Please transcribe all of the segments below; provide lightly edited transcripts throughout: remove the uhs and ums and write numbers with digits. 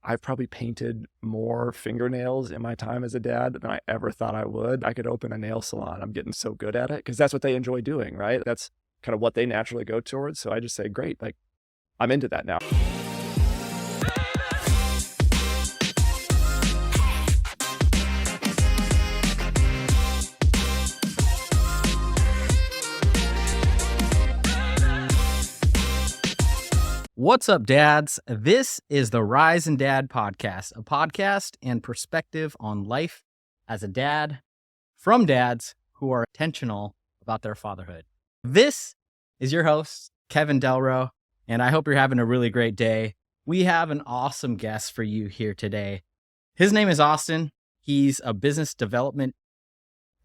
I've probably painted more fingernails in my time as a dad than I ever thought I would. I could open a nail salon. I'm getting so good at it because that's what they enjoy doing, right? That's kind of what they naturally go towards. So I just say, great, like I'm into that now. What's up, dads? This is the Rise and Dad podcast, a podcast and perspective on life as a dad from dads who are intentional about their fatherhood. This is your host, Kevin Delro, and I hope you're having a really great day. We have an awesome guest for you here today. His name is Austin. He's a business development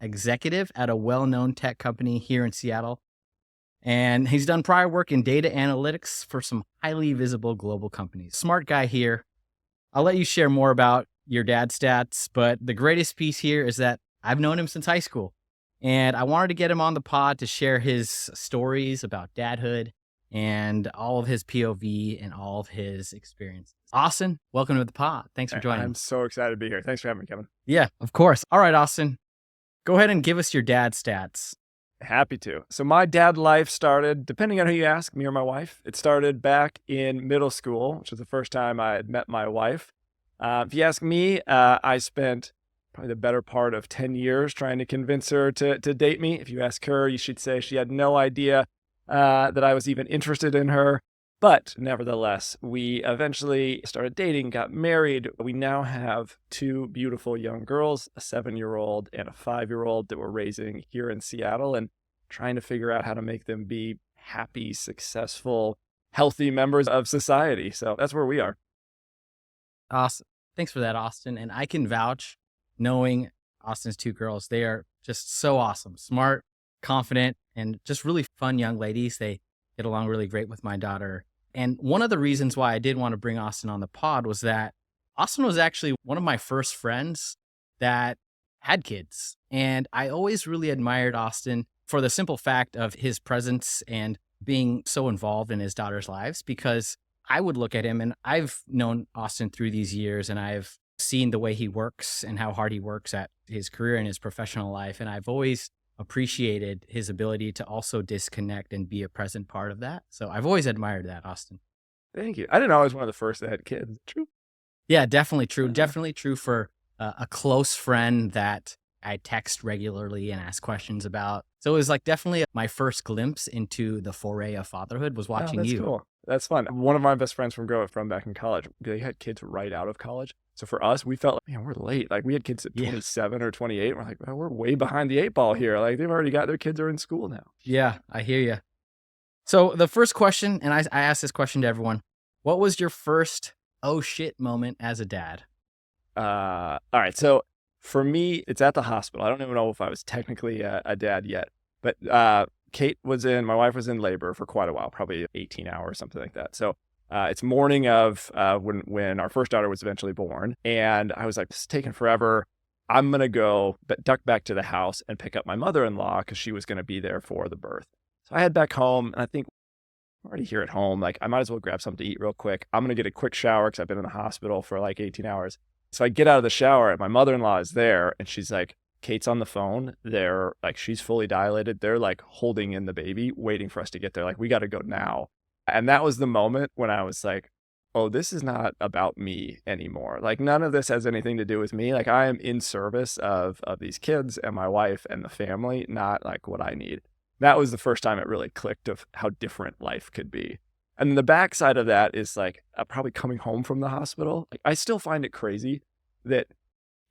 executive at a well-known tech company here in Seattle. And he's done prior work in data analytics for some highly visible global companies. Smart guy here. I'll let you share more about your dad stats, but the greatest piece here is that I've known him since high school. And I wanted to get him on the pod to share his stories about dadhood and all of his POV and all of his experiences. Austin, welcome to the pod. Thanks for joining I'm us. so excited to be here. Thanks for having me, Kevin. Yeah, of course. All right, Austin, go ahead and give us your dad stats. Happy to. So my dad life started, depending on who you ask, me or my wife, it started back in middle school, which was the first time I had met my wife. If you ask me, I spent probably the better part of 10 years trying to convince her to date me. If you ask her, you should say she had no idea that I was even interested in her. But nevertheless, we eventually started dating, got married. We now have two beautiful young girls, a 7-year-old and a 5-year-old that we're raising here in Seattle and trying to figure out how to make them be happy, successful, healthy members of society. So that's where we are. Awesome. Thanks for that, Austin. And I can vouch, knowing Austin's two girls, they are just so awesome, smart, confident, and just really fun young ladies. They get along really great with my daughter. And one of the reasons why I did want to bring Austin on the pod was that Austin was actually one of my first friends that had kids. And I always really admired Austin for the simple fact of his presence and being so involved in his daughter's lives, because I would look at him, and I've known Austin through these years, and I've seen the way he works and how hard he works at his career and his professional life. And I've always appreciated his ability to also disconnect and be a present part of that. So I've always admired that, Austin. Thank you. I didn't know I was one of the first that had kids. True. Yeah, definitely true. Definitely true for a close friend that I text regularly and ask questions about. So it was like definitely my first glimpse into the foray of fatherhood was watching that's you. Cool. That's fun. One of my best friends from back in college, they had kids right out of college. So for us, we felt like, man, we're late. Like we had kids at 27 or 28. We're like, well, we're way behind the 8 ball here. Like they've already got their kids are in school now. Yeah, I hear you. So the first question, and I asked this question to everyone, what was your first oh shit moment as a dad? All right. So for me, it's at the hospital. I don't even know if I was technically a dad yet, but my wife was in labor for quite a while, probably 18 hours, something like that. So it's morning of when our first daughter was eventually born. And I was like, this is taking forever. I'm going to go duck back to the house and pick up my mother-in-law because she was going to be there for the birth. So I head back home, and I think I'm already here at home. Like I might as well grab something to eat real quick. I'm going to get a quick shower because I've been in the hospital for like 18 hours. So I get out of the shower and my mother-in-law is there, and she's like, Kate's on the phone. They're like, she's fully dilated. They're like holding in the baby, waiting for us to get there. Like, we got to go now. And that was the moment when I was like, oh, this is not about me anymore. Like, none of this has anything to do with me. Like, I am in service of these kids and my wife and the family, not like what I need. That was the first time it really clicked of how different life could be. And then the backside of that is like probably coming home from the hospital. Like, I still find it crazy that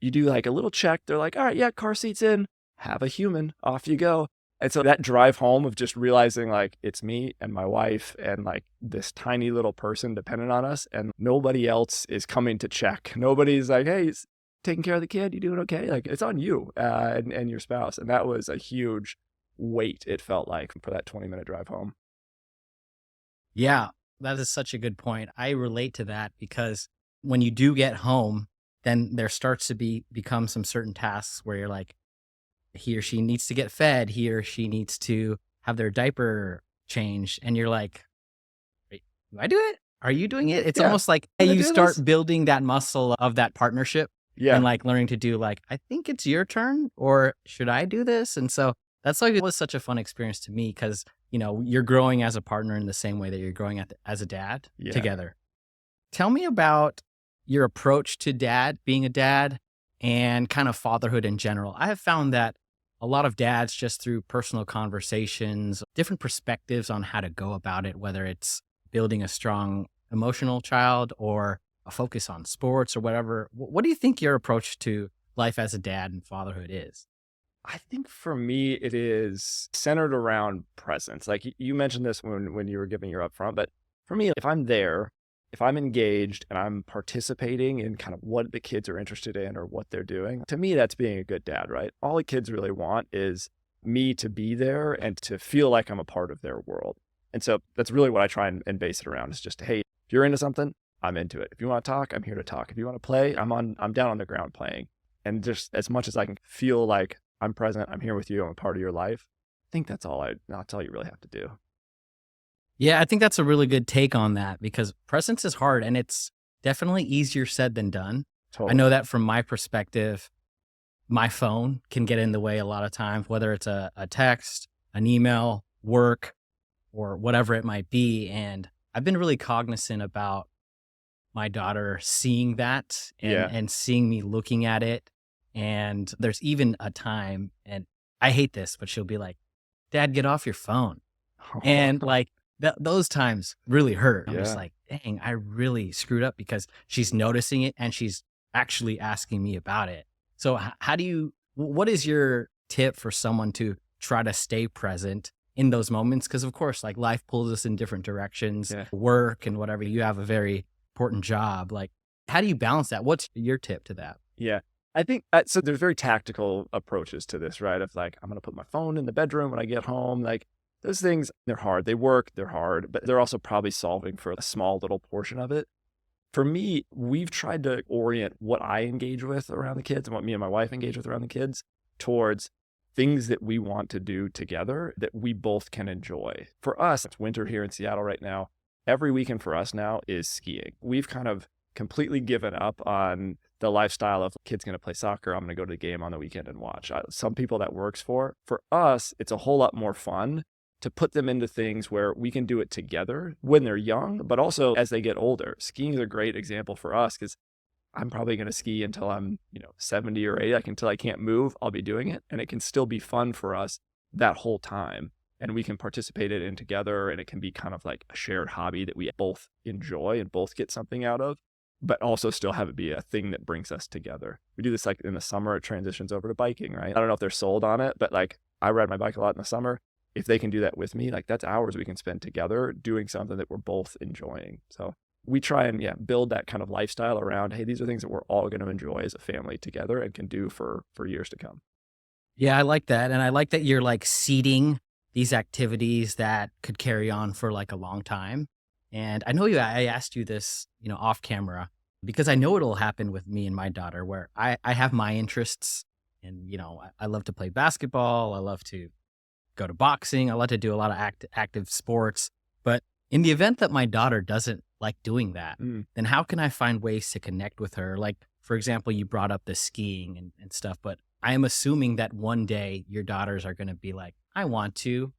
you do like a little check. They're like, all right, yeah, car seat's in, have a human, off you go. And so that drive home of just realizing like it's me and my wife and like this tiny little person dependent on us, and nobody else is coming to check. Nobody's like, hey, he's taking care of the kid. You doing okay? Like, it's on you and your spouse. And that was a huge weight, it felt like, for that 20-minute drive home. Yeah, that is such a good point. I relate to that because when you do get home, then there starts to become some certain tasks where you're like, he or she needs to get fed, he or she needs to have their diaper changed. And you're like, wait, do I do it? Are you doing it? It's Yeah. almost like I'm gonna you do this. start building that muscle of that partnership Yeah. and like learning to do like, I think it's your turn or should I do this? And so that's like, it was such a fun experience to me because, you're growing as a partner in the same way that you're growing as a dad Yeah. together. Tell me about your approach to being a dad and kind of fatherhood in general. I have found that a lot of dads, just through personal conversations, different perspectives on how to go about it, whether it's building a strong emotional child or a focus on sports or whatever. What do you think your approach to life as a dad and fatherhood is? I think for me, it is centered around presence. Like you mentioned this when you were giving your upfront, but for me, if I'm there, if I'm engaged and I'm participating in kind of what the kids are interested in or what they're doing, to me, that's being a good dad, right? All the kids really want is me to be there and to feel like I'm a part of their world. And so that's really what I try and base it around is just, hey, if you're into something, I'm into it. If you want to talk, I'm here to talk. If you want to play, I'm down on the ground playing. And just as much as I can feel like I'm present, I'm here with you, I'm a part of your life. I think that's all you really have to do. Yeah, I think that's a really good take on that because presence is hard and it's definitely easier said than done. I Totally. know that from my perspective, my phone can get in the way a lot of times, whether it's a text, an email, work, or whatever it might be. And I've been really cognizant about my daughter seeing that and Yeah. and seeing me looking at it. And there's even a time, and I hate this, but she'll be like, "Dad, get off your phone." And like those times really hurt. I'm just Yeah. like, dang, I really screwed up because she's noticing it and she's actually asking me about it. So what is your tip for someone to try to stay present in those moments? Because of course, like life pulls us in different directions, Yeah. work and whatever. You have a very important job. Like, how do you balance that? What's your tip to that? Yeah. I think so. There's very tactical approaches to this, right? Of like, I'm going to put my phone in the bedroom when I get home. Like, those things, they're hard. They work, they're hard, but they're also probably solving for a small little portion of it. For me, we've tried to orient what I engage with around the kids and what me and my wife engage with around the kids towards things that we want to do together that we both can enjoy. For us, it's winter here in Seattle right now. Every weekend for us now is skiing. We've kind of completely given up on the lifestyle of kids going to play soccer. I'm going to go to the game on the weekend and watch. Some people that works for. For us, it's a whole lot more fun to put them into things where we can do it together when they're young, but also as they get older. Skiing is a great example for us because I'm probably going to ski until I'm, 70 or 80. Until I can't move, I'll be doing it. And it can still be fun for us that whole time. And we can participate in it together. And it can be kind of like a shared hobby that we both enjoy and both get something out of, but also still have it be a thing that brings us together. We do this like in the summer, it transitions over to biking, right? I don't know if they're sold on it, but like I ride my bike a lot in the summer. If they can do that with me, like that's hours we can spend together doing something that we're both enjoying. So we try and build that kind of lifestyle around, hey, these are things that we're all going to enjoy as a family together and can do for years to come. Yeah, I like that. And I like that you're like seeding these activities that could carry on for like a long time. And I know I asked you this, off camera because I know it'll happen with me and my daughter where I have my interests and, I love to play basketball. I love to go to boxing. I love to do a lot of active sports. But in the event that my daughter doesn't like doing that, then how can I find ways to connect with her? Like, for example, you brought up the skiing and stuff, but I am assuming that one day your daughters are going to be like, I want to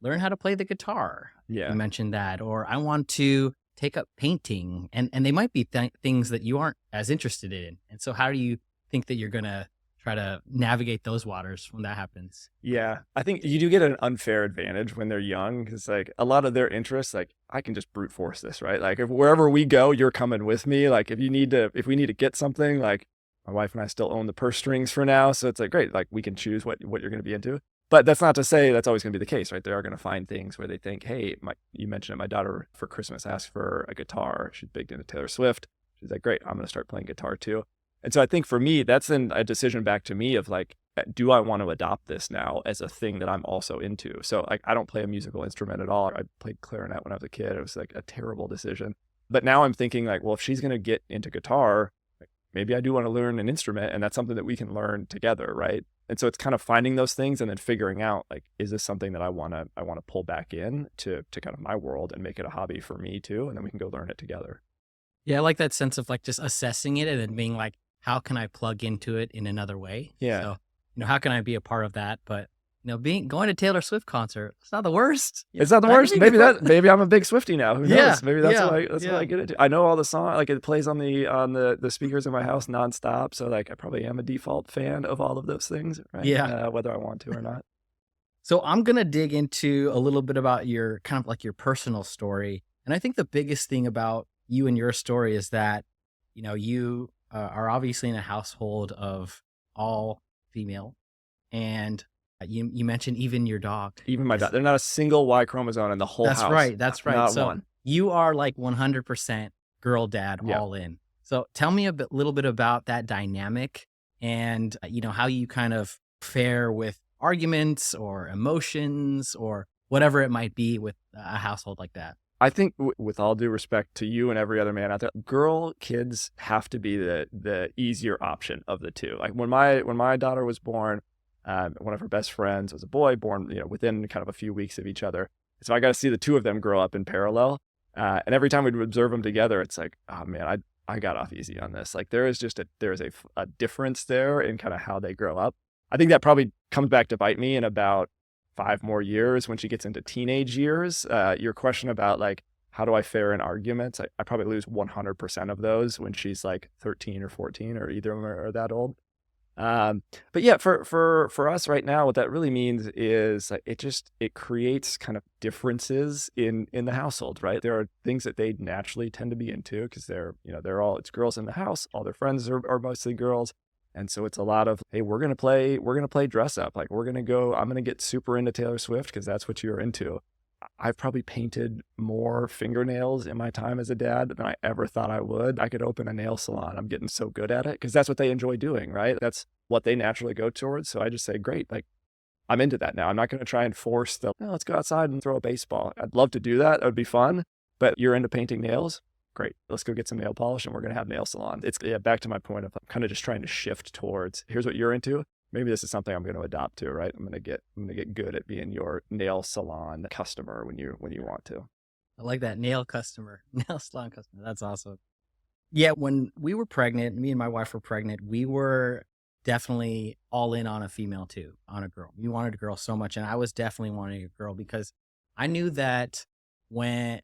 learn how to play the guitar. You Yeah. mentioned that, or I want to take up painting. And they might be things that you aren't as interested in. And so how do you think that you're going to try to navigate those waters when that happens? Yeah. I think you do get an unfair advantage when they're young because like a lot of their interests, like I can just brute force this, right? Like if wherever we go, you're coming with me. Like if we need to get something, like my wife and I still own the purse strings for now. So it's like, great. Like we can choose what you're going to be into. But that's not to say that's always going to be the case, right? They are going to find things where they think, hey, you mentioned it, my daughter for Christmas asked for a guitar. She's big into Taylor Swift. She's like, great, I'm going to start playing guitar too. And so I think for me, that's then a decision back to me of like, do I want to adopt this now as a thing that I'm also into? So like, I don't play a musical instrument at all. I played clarinet when I was a kid. It was like a terrible decision. But now I'm thinking like, well, if she's going to get into guitar, maybe I do want to learn an instrument and that's something that we can learn together, right? And so it's kind of finding those things and then figuring out, like, is this something that I want to pull back in to kind of my world and make it a hobby for me too, and then we can go learn it together. Yeah, I like that sense of like just assessing it and then being like, how can I plug into it in another way? Yeah. So, how can I be a part of that? But going to Taylor Swift concert, it's not the worst. It's not the That worst. could be good. Maybe I'm a big Swiftie now. Who Yeah, knows? Maybe that's yeah, what yeah. I get into. I know all the songs, like it plays on the speakers in my house nonstop. So like I probably am a default fan of all of those things, right? Yeah. Whether I want to or not. So I'm going to dig into a little bit about your kind of like your personal story. And I think the biggest thing about you and your story is that, you are obviously in a household of all female. And you mentioned even your dog. Even my dog. There's not a single Y chromosome in the whole house. That's right. Not So one. you are like 100% girl dad all in. So tell me a little bit about that dynamic and, how you kind of fare with arguments or emotions or whatever it might be with a household like that. I think with all due respect to you and every other man out there, girl kids have to be the easier option of the two. Like when my daughter was born, one of her best friends was a boy born, within kind of a few weeks of each other. So I got to see the two of them grow up in parallel. And every time we'd observe them together, it's like, oh man, I got off easy on this. Like there is a difference there in kind of how they grow up. I think that probably comes back to bite me in about 5 more years when she gets into teenage years. Your question about like, how do I fare in arguments? I probably lose 100% of those when she's like 13 or 14 or either of them are that old. But yeah, for us right now, what that really means is like, it creates kind of differences in the household, right? There are things that they naturally tend to be into because it's girls in the house. All their friends are mostly girls. And so it's a lot of, hey, we're going to play dress up. Like I'm going to get super into Taylor Swift because that's what you're into. I've probably painted more fingernails in my time as a dad than I ever thought I would. I could open a nail salon. I'm getting so good at it because that's what they enjoy doing, right? That's what they naturally go towards. So I just say, great, like I'm into that now. I'm not going to try and force let's go outside and throw a baseball. I'd love to do that. That would be fun. But you're into painting nails? Great. Let's go get some nail polish and we're going to have nail salon. It's back to my point of I'm kind of just trying to shift towards here's what you're into. Maybe this is something I'm going to adopt to, right? I'm going to get good at being your nail salon customer when you want to. I like that nail salon customer. That's awesome. Yeah. When we were pregnant, me and my wife were pregnant, we were definitely all in on a female too, on a girl. We wanted a girl so much. And I was definitely wanting a girl because I knew that when,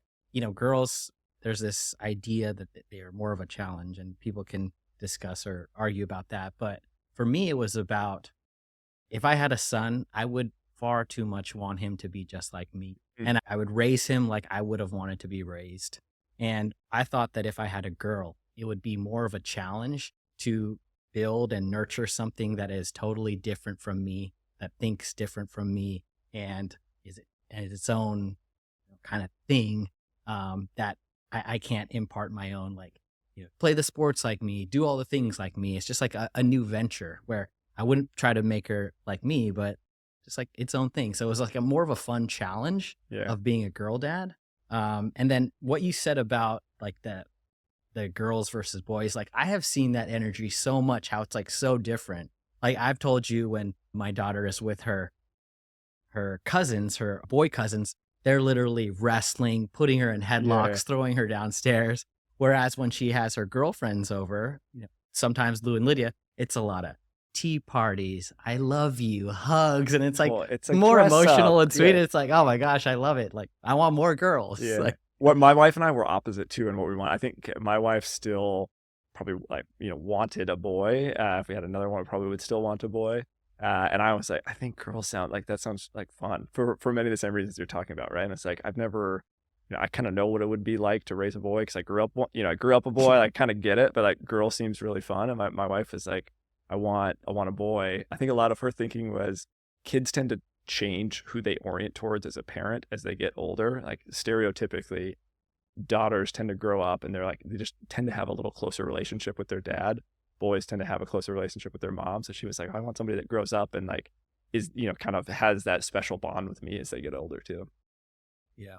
girls, there's this idea that they are more of a challenge and people can discuss or argue about that. But for me, it was about if I had a son, I would far too much want him to be just like me. And I would raise him like I would have wanted to be raised. And I thought that if I had a girl, it would be more of a challenge to build and nurture something that is totally different from me, that thinks different from me, and is its own kind of thing that I can't impart my own, like, play the sports like me, do all the things like me. It's just like a new venture where I wouldn't try to make her like me, but just like its own thing. So it was like more of a fun challenge of being a girl dad. And then what you said about like the girls versus boys, like I have seen that energy so much, how it's like so different. Like I've told you when my daughter is with her cousins, her boy cousins, they're literally wrestling, putting her in headlocks, throwing her downstairs. Whereas when she has her girlfriends over, sometimes Lou and Lydia, it's a lot of tea parties, I love you, hugs. And it's like it's more emotional and sweet. It's like, oh my gosh, I love it. Like I want more girls. Yeah. Like, what my wife and I were opposite too in what we want. I think my wife still probably wanted a boy. If we had another one, we probably would still want a boy. And I was like, I think girls sound like that sounds like fun for many of the same reasons you're talking about, right? And it's like I've never, I kind of know what it would be like to raise a boy because I grew up a boy. I kind of get it, but like girl seems really fun. And my wife is like, I want a boy. I think a lot of her thinking was kids tend to change who they orient towards as a parent as they get older. Like stereotypically, daughters tend to grow up and they just tend to have a little closer relationship with their dad. Boys tend to have a closer relationship with their mom. So she was like, I want somebody that grows up and like is, kind of has that special bond with me as they get older too. Yeah.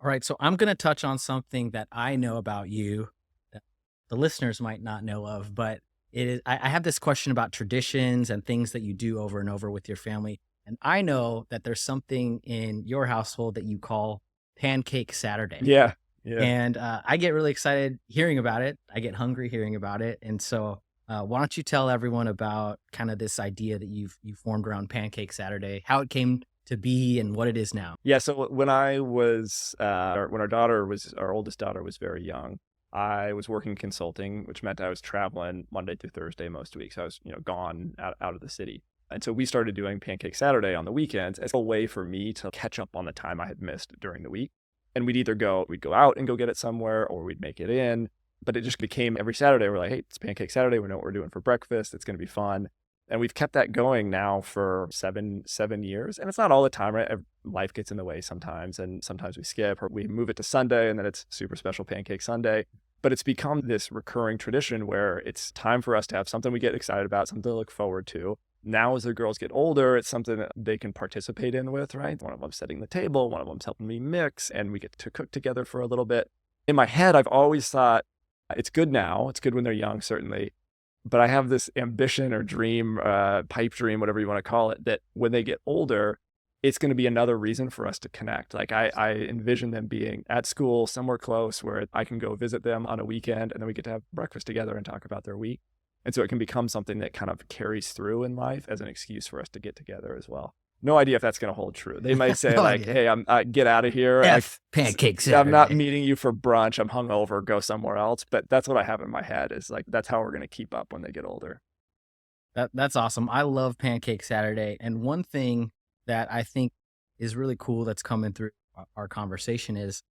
All right. So I'm going to touch on something that I know about you that the listeners might not know of, but I have this question about traditions and things that you do over and over with your family. And I know that there's something in your household that you call Pancake Saturday. Yeah. Yeah. And I get really excited hearing about it. I get hungry hearing about it. And so why don't you tell everyone about kind of this idea that you formed around Pancake Saturday, how it came to be and what it is now? Yeah. So when I was, when our oldest daughter was very young, I was working consulting, which meant I was traveling Monday through Thursday most weeks. I was, gone out of the city. And so we started doing Pancake Saturday on the weekends as a way for me to catch up on the time I had missed during the week. And we'd go out and go get it somewhere, or we'd make it in. But it just became every Saturday, we're like, hey, it's Pancake Saturday. We know what we're doing for breakfast. It's going to be fun. And we've kept that going now for seven years. And it's not all the time, right? Life gets in the way sometimes. And sometimes we skip or we move it to Sunday and then it's super special Pancake Sunday. But it's become this recurring tradition where it's time for us to have something we get excited about, something to look forward to. Now, as the girls get older, it's something that they can participate in with, right? One of them's setting the table, one of them's helping me mix, and we get to cook together for a little bit. In my head, I've always thought it's good now. It's good when they're young, certainly. But I have this ambition or dream, pipe dream, whatever you want to call it, that when they get older, it's going to be another reason for us to connect. Like I envision them being at school somewhere close where I can go visit them on a weekend and then we get to have breakfast together and talk about their week. And so it can become something that kind of carries through in life as an excuse for us to get together as well. No idea if that's going to hold true. They might say hey, I get out of here. Pancake Saturday. I'm not meeting you for brunch. I'm hungover. Go somewhere else. But that's what I have in my head is like, that's how we're going to keep up when they get older. That's awesome. I love Pancake Saturday. And one thing that I think is really cool that's coming through our conversation is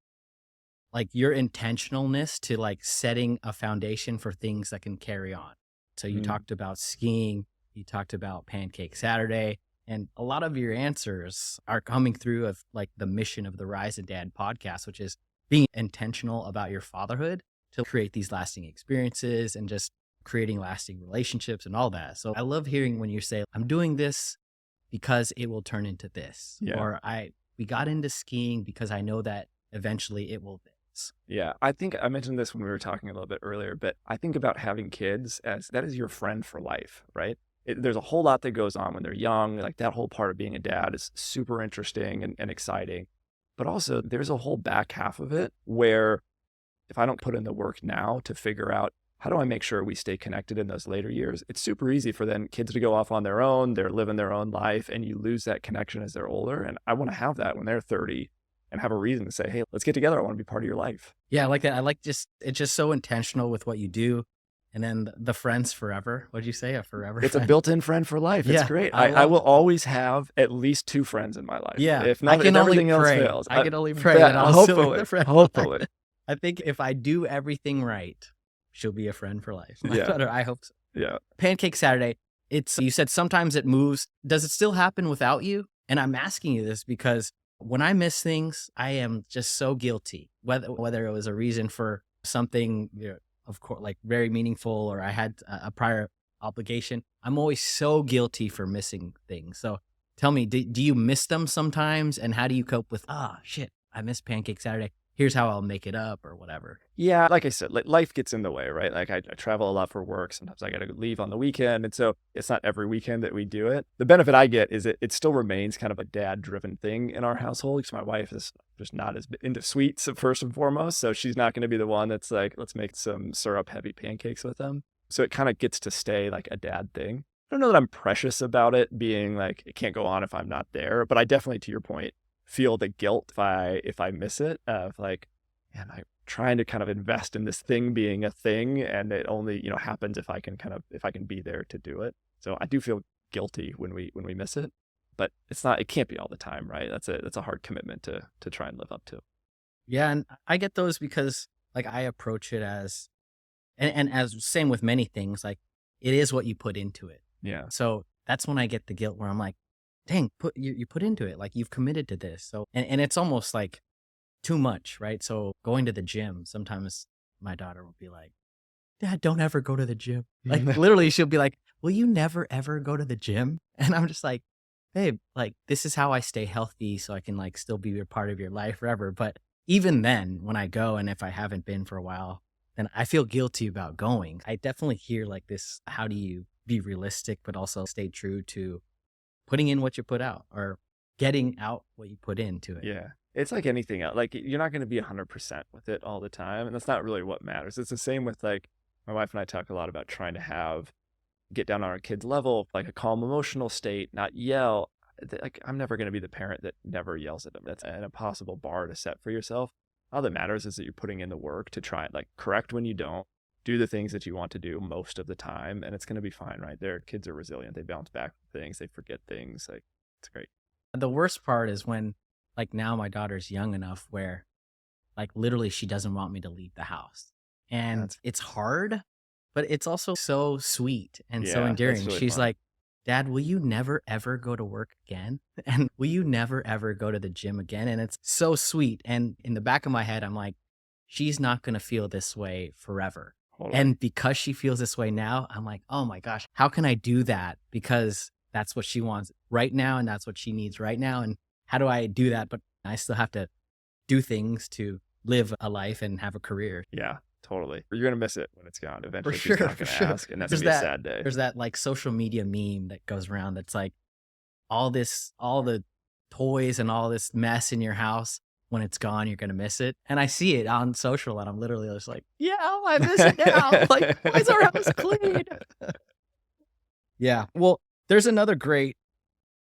like your intentionalness to like setting a foundation for things that can carry on. So you talked about skiing, you talked about Pancake Saturday, and a lot of your answers are coming through of like the mission of the Rise and Dad podcast, which is being intentional about your fatherhood to create these lasting experiences and just creating lasting relationships and all that. So I love hearing when you say, I'm doing this because it will turn into this, or we got into skiing because I know that eventually it will. Yeah, I think I mentioned this when we were talking a little bit earlier, but I think about having kids as that is your friend for life, right? There's a whole lot that goes on when they're young. Like that whole part of being a dad is super interesting and exciting. But also there's a whole back half of it where if I don't put in the work now to figure out how do I make sure we stay connected in those later years, it's super easy for then kids to go off on their own. They're living their own life and you lose that connection as they're older. And I want to have that when they're 30. And have a reason to say, hey, let's get together. I want to be part of your life. Yeah, I like that. I like it's just so intentional with what you do. And then the friends forever. What'd you say? A forever It's friend? a built-in friend for life. It's great. I will always have at least 2 friends in my life. Yeah. If not, if everything else fails. I can only pray that I'll hopefully. I think if I do everything right, she'll be a friend for life. I hope so. Yeah. Pancake Saturday. You said sometimes it moves. Does it still happen without you? And I'm asking you this because when I miss things, I am just so guilty, whether it was a reason for something, of course, like very meaningful, or I had a prior obligation. I'm always so guilty for missing things. So tell me, do you miss them sometimes? And how do you cope with, shit, I missed Pancake Saturday. Here's how I'll make it up or whatever. Yeah. Like I said, life gets in the way, right? Like I travel a lot for work. Sometimes I got to leave on the weekend. And so it's not every weekend that we do it. The benefit I get is it still remains kind of a dad driven thing in our household because my wife is just not as into sweets first and foremost. So she's not going to be the one that's like, let's make some syrup heavy pancakes with them. So it kind of gets to stay like a dad thing. I don't know that I'm precious about it being like, it can't go on if I'm not there, but I definitely, to your point, feel the guilt if I miss it of like, man, I'm trying to kind of invest in this thing being a thing and it only, happens if I can be there to do it. So I do feel guilty when we miss it, but it can't be all the time, right? That's a hard commitment to try and live up to. Yeah. And I get those because like I approach it as, and as same with many things, like it is what you put into it. Yeah. So that's when I get the guilt where I'm like, dang, you put into it. Like you've committed to this. So, and it's almost like too much, right? So going to the gym, sometimes my daughter will be like, Dad, don't ever go to the gym. Like literally she'll be like, will you never, ever go to the gym? And I'm just like, babe, like this is how I stay healthy so I can like still be a part of your life forever. But even then when I go and if I haven't been for a while, then I feel guilty about going. I definitely hear like this, how do you be realistic, but also stay true to putting in what you put out or getting out what you put into it. Yeah. It's like anything else. Like you're not going to be 100% with it all the time. And that's not really what matters. It's the same with like my wife and I talk a lot about trying to get down on our kids' level, like a calm emotional state, not yell. Like I'm never going to be the parent that never yells at them. That's an impossible bar to set for yourself. All that matters is that you're putting in the work to try and like correct when you don't, do the things that you want to do most of the time, and it's going to be fine, right? Their kids are resilient. They bounce back from things. They forget things. Like it's great. The worst part is when, like, now my daughter's young enough where, like, literally she doesn't want me to leave the house. And it's hard, but it's also so sweet and so endearing. Really She's fun. like, Dad, will you never, ever go to work again? And will you never, ever go to the gym again? And it's so sweet. And in the back of my head, I'm like, she's not going to feel this way forever. And because she feels this way now, I'm like, oh my gosh, how can I do that? Because that's what she wants right now. And that's what she needs right now. And how do I do that? But I still have to do things to live a life and have a career. Yeah, totally. You're going to miss it when it's gone. Eventually, For sure, she's not going to ask, and that's going to be a sad day. There's that like social media meme that goes around that's like all the toys and all this mess in your house. When it's gone, you're going to miss it. And I see it on social and I'm literally just like, yeah, I miss it now. Like, why is our house clean? Yeah. Well, there's another great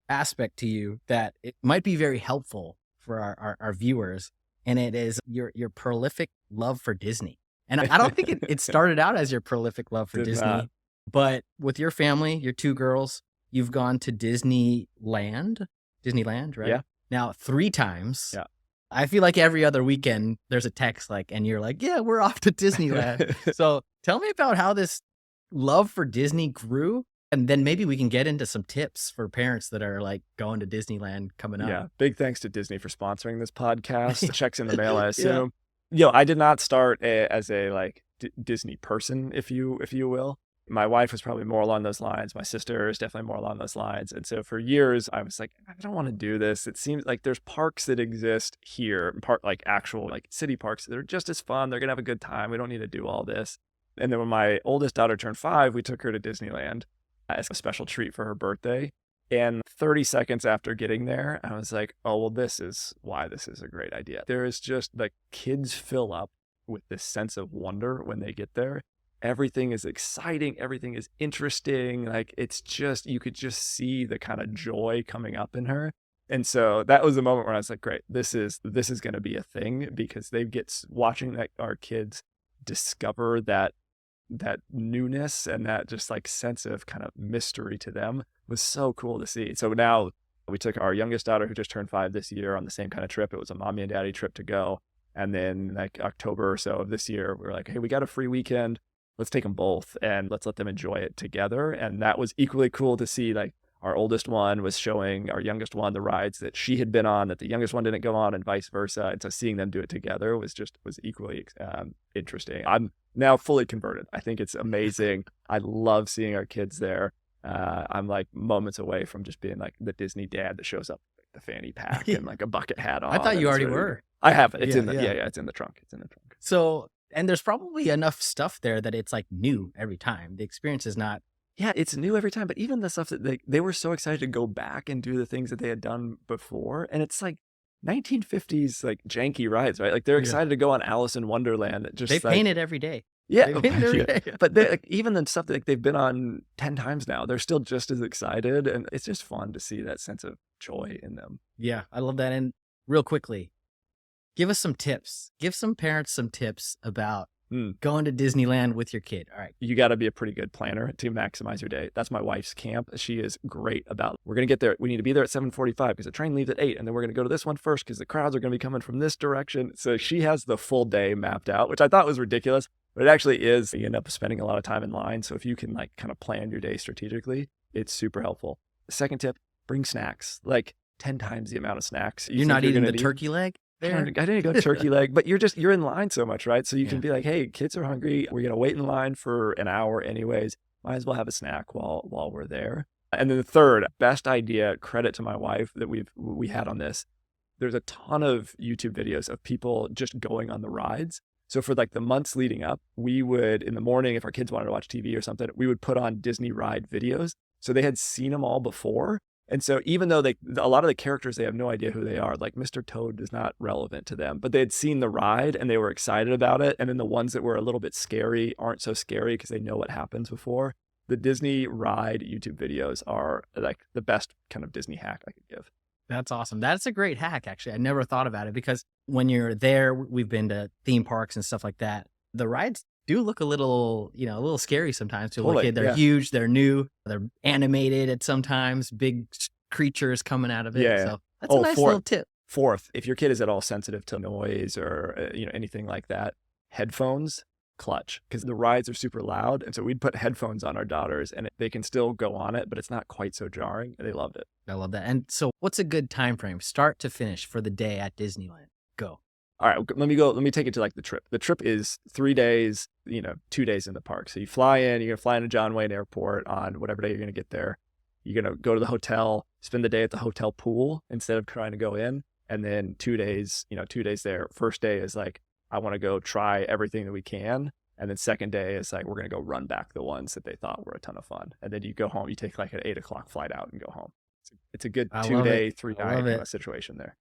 aspect to you that it might be very helpful for our viewers. And it is your prolific love for Disney. And I don't think it started out as your prolific love for Disney, but with your family, your two girls, you've gone to Disneyland, right? Yeah. Now 3 times. Yeah. I feel like every other weekend there's a text like, and you're like, yeah, we're off to Disneyland. So tell me about how this love for Disney grew. And then maybe we can get into some tips for parents that are like going to Disneyland coming up. Yeah. Big thanks to Disney for sponsoring this podcast. Checks in the mail, I assume. Yeah. I did not start as a like Disney person, if you will. My wife was probably more along those lines. My sister is definitely more along those lines. And so for years, I was like, I don't want to do this. It seems like there's parks that exist here, like actual like city parks that are just as fun. They're going to have a good time. We don't need to do all this. And then when my oldest daughter turned 5, we took her to Disneyland as a special treat for her birthday. And 30 seconds after getting there, I was like, oh, well, this is why this is a great idea. There is just like kids fill up with this sense of wonder when they get there. Everything is exciting. Everything is interesting. Like it's just, you could just see the kind of joy coming up in her. And so that was the moment where I was like, great, this is going to be a thing, because they get watching our kids discover that newness and that just like sense of kind of mystery to them was so cool to see. So now we took our youngest daughter, who just turned 5 this year, on the same kind of trip. It was a mommy and daddy trip to go. And then like October or so of this year, we were like, hey, we got a free weekend. Let's take them both and let's let them enjoy it together. And that was equally cool to see. Like our oldest one was showing our youngest one the rides that she had been on that the youngest one didn't go on, and vice versa. And so seeing them do it together was equally interesting. I'm now fully converted. I think it's amazing. I love seeing our kids there. I'm like moments away from just being like the Disney dad that shows up with the fanny pack and like a bucket hat on. I thought you already were. I have. It's in the it's in the trunk. It's in the trunk. So, and there's probably enough stuff there that it's like new every time. The experience is not. Yeah, it's new every time. But even the stuff that they were so excited to go back and do the things that they had done before. And it's like 1950s, like janky rides, right? Like they're excited to go on Alice in Wonderland. They paint it every day. Yeah. But like, even the stuff that like, they've been on 10 times now, they're still just as excited. And it's just fun to see that sense of joy in them. Yeah, I love that. And real quickly, give us some tips. Give some parents some tips about going to Disneyland with your kid. All right. You got to be a pretty good planner to maximize your day. That's my wife's camp. She is great about, we're going to get there. We need to be there at 7:45 because the train leaves at 8. And then we're going to go to this one first because the crowds are going to be coming from this direction. So she has the full day mapped out, which I thought was ridiculous, but it actually is. You end up spending a lot of time in line. So if you can like kind of plan your day strategically, it's super helpful. The second tip, bring snacks, like 10 times the amount of snacks. You're not eating the turkey leg? I didn't go turkey leg, but you're in line so much, right? So you can be like, hey, kids are hungry. We're going to wait in line for an hour anyways. Might as well have a snack while we're there. And then the third, best idea, credit to my wife that we had on this. There's a ton of YouTube videos of people just going on the rides. So for like the months leading up, we would, in the morning, if our kids wanted to watch TV or something, we would put on Disney ride videos. So they had seen them all before. And so even though a lot of the characters, they have no idea who they are, like Mr. Toad is not relevant to them, but they had seen the ride and they were excited about it. And then the ones that were a little bit scary aren't so scary because they know what happens before. The Disney ride YouTube videos are like the best kind of Disney hack I could give. That's awesome. That's a great hack, actually. I never thought about it because when you're there, we've been to theme parks and stuff like that. The rides do look a little scary sometimes to a little kid. They're huge, they're new, they're animated at sometimes, big creatures coming out of it. Yeah. So that's a nice little tip. Fourth, if your kid is at all sensitive to noise or anything like that, headphones, clutch, because the rides are super loud. And so we'd put headphones on our daughters and they can still go on it, but it's not quite so jarring. They loved it. I love that. And so what's a good time frame, start to finish, for the day at Disneyland? Go. All right, let me take it to like the trip. The trip is 3 days, 2 days in the park. So you fly in, you're going to fly into John Wayne Airport on whatever day you're going to get there. You're going to go to the hotel, spend the day at the hotel pool instead of trying to go in. And then 2 days, 2 days there. First day is like, I want to go try everything that we can. And then second day is like, we're going to go run back the ones that they thought were a ton of fun. And then you go home, you take like an 8 o'clock flight out and go home. It's a good 2 day, 3 night kind of situation there.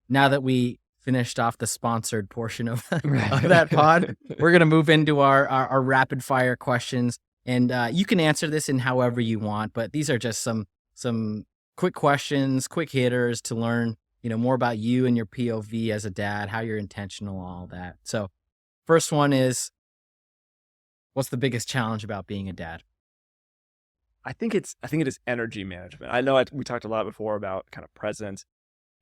Now that we finished off the sponsored portion of that pod, we're going to move into our rapid fire questions. And you can answer this in however you want, but these are just some quick questions, quick hitters to learn, more about you and your POV as a dad, how you're intentional, all that. So first one is, what's the biggest challenge about being a dad? I think it is energy management. I know we talked a lot before about kind of presence.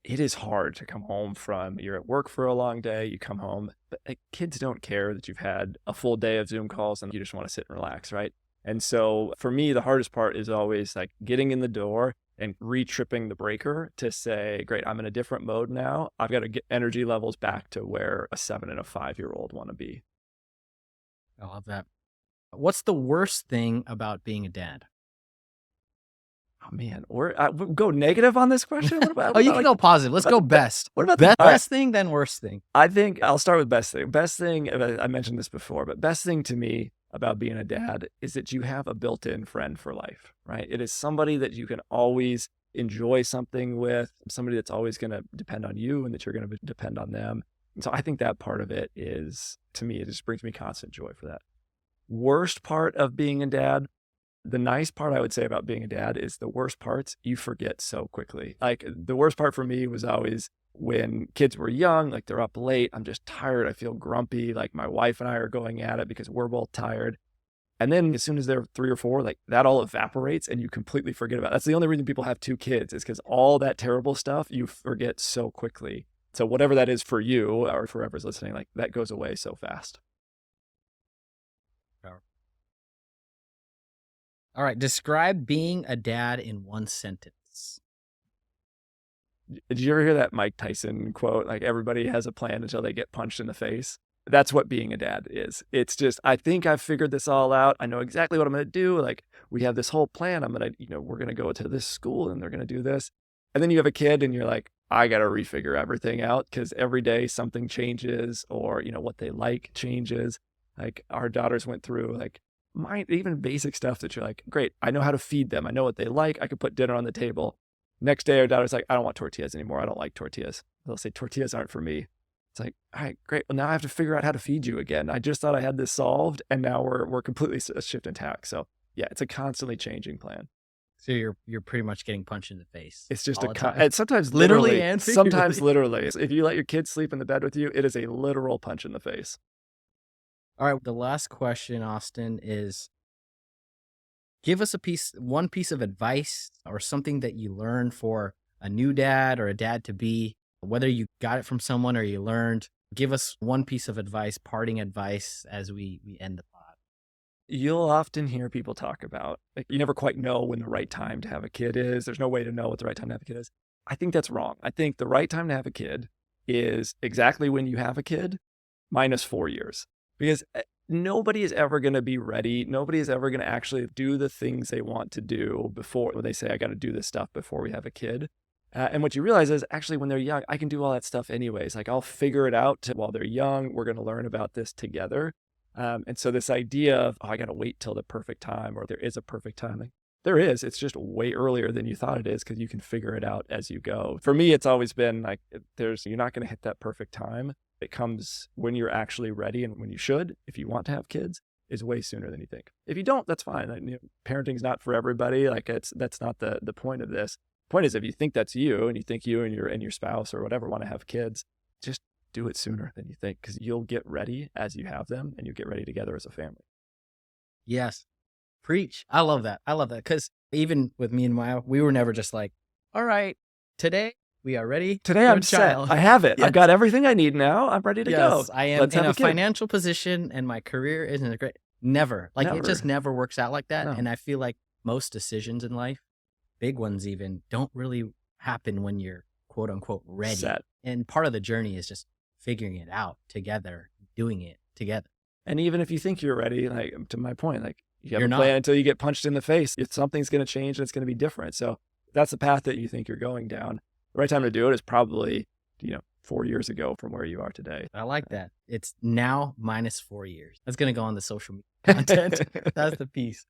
It is hard to come home you're at work for a long day, you come home, but kids don't care that you've had a full day of Zoom calls and you just want to sit and relax, right? And so for me, the hardest part is always like getting in the door and re-tripping the breaker to say, great, I'm in a different mode now. I've got to get energy levels back to where a 7 and a 5-year-old want to be. I love that. What's the worst thing about being a dad? Oh man, we'll go negative on this question. What about, you can go positive. Let's go best. What about best thing, then worst thing? I think I'll start with best thing. Best thing, I mentioned this before, but best thing to me about being a dad is that you have a built-in friend for life, right? It is somebody that you can always enjoy something with, somebody that's always going to depend on you and that you're going to depend on them. And so I think that part of it is, to me, it just brings me constant joy for that. Worst part of being a dad, the nice part I would say about being a dad is the worst parts you forget so quickly. Like the worst part for me was always when kids were young, like they're up late, I'm just tired, I feel grumpy, like my wife and I are going at it because we're both tired. And then as soon as they're 3 or 4, like that all evaporates and you completely forget about it. That's the only reason people have 2 kids is because all that terrible stuff you forget so quickly. So whatever that is for you or for whoever's listening, like that goes away so fast. All right. Describe being a dad in one sentence. Did you ever hear that Mike Tyson quote? Like everybody has a plan until they get punched in the face. That's what being a dad is. It's just, I think I've figured this all out. I know exactly what I'm going to do. Like we have this whole plan. I'm going to, we're going to go to this school and they're going to do this. And then you have a kid and you're like, I got to refigure everything out because every day something changes or, what they like changes. Like our daughters went through like even basic stuff that you're like, great, I know how to feed them. I know what they like. I could put dinner on the table. Next day, our daughter's like, I don't want tortillas anymore. I don't like tortillas. They'll say, tortillas aren't for me. It's like, all right, great. Well, now I have to figure out how to feed you again. I just thought I had this solved and now we're completely shifting tack. So yeah, it's a constantly changing plan. So you're pretty much getting punched in the face. It's just and sometimes literally and sometimes literally. If you let your kids sleep in the bed with you, it is a literal punch in the face. All right. The last question, Austin, is give us one piece of advice or something that you learned for a new dad or a dad to be, whether you got it from someone or you learned. Give us one piece of advice, parting advice as we end the pod. You'll often hear people talk about, like, you never quite know when the right time to have a kid is. There's no way to know what the right time to have a kid is. I think that's wrong. I think the right time to have a kid is exactly when you have a kid minus 4 years. Because nobody is ever going to be ready. Nobody is ever going to actually do the things they want to do before they say, I got to do this stuff before we have a kid. And what you realize is actually when they're young, I can do all that stuff anyways. Like I'll figure it out while they're young. We're going to learn about this together. And so this idea of, oh, I got to wait till the perfect time, or there is a perfect time. Like, there is. It's just way earlier than you thought it is because you can figure it out as you go. For me, it's always been like you're not going to hit that perfect time. It comes when you're actually ready and when you should, if you want to have kids, is way sooner than you think. If you don't, that's fine. Like, parenting's not for everybody. Like that's not the point of this. The point is if you think that's you and you think you and your spouse or whatever want to have kids, just do it sooner than you think because you'll get ready as you have them and you'll get ready together as a family. Yes. Preach. I love that. I love that. Because even with me and Maya, we were never just like, all right, today we are ready. Today I'm set. I have it. Yes. I've got everything I need now. I'm ready to go. I am in a financial position and my career isn't great. Never. It just never works out like that. No. And I feel like most decisions in life, big ones even, don't really happen when you're quote unquote ready. Set. And part of the journey is just figuring it out together, doing it together. And even if you think you're ready, like to my point, like you have a plan until you get punched in the face. If something's going to change and it's going to be different. So that's the path that you think you're going down. The right time to do it is probably, 4 years ago from where you are today. I like that. It's now minus 4 years. That's going to go on the social media content. That's the piece.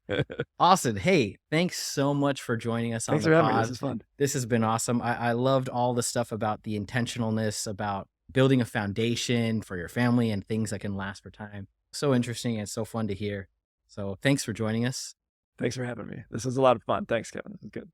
Awesome. Hey, thanks so much for joining us on the pod. Thanks for having me. This is fun. This has been awesome. I loved all the stuff about the intentionalness, about building a foundation for your family and things that can last for time. So interesting and so fun to hear. So thanks for joining us. Thanks for having me. This was a lot of fun. Thanks, Kevin. This is good.